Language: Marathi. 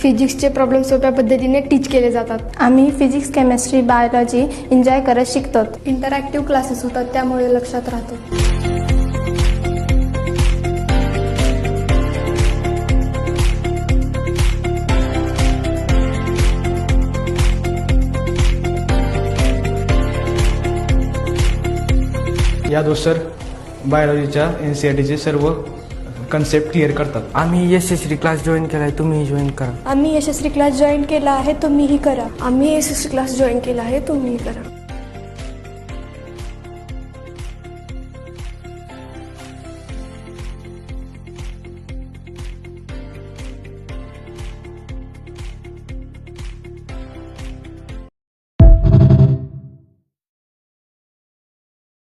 फिजिक्सचे प्रॉब्लेम सोप्या पद्धतीने टीच केले जातात। आम्ही फिजिक्स, केमिस्ट्री, बायोलॉजी एन्जॉय करत शिकतो। इंटरॅक्टिव्ह क्लासेस होतात, त्यामुळे लक्षात राहतो। यादव सर बायोलॉजीच्या NCERTचे सर्व कन्सेप्ट क्लिअर करतात। आम्ही यशस्वी क्लास जॉईन केलाय, तुम्ही जॉईन करा। आम्ही यशस्वी क्लास जॉईन केला आहे, तुम्हीही करा। आम्ही SSC क्लास जॉईन केला आहे, तुम्ही करा।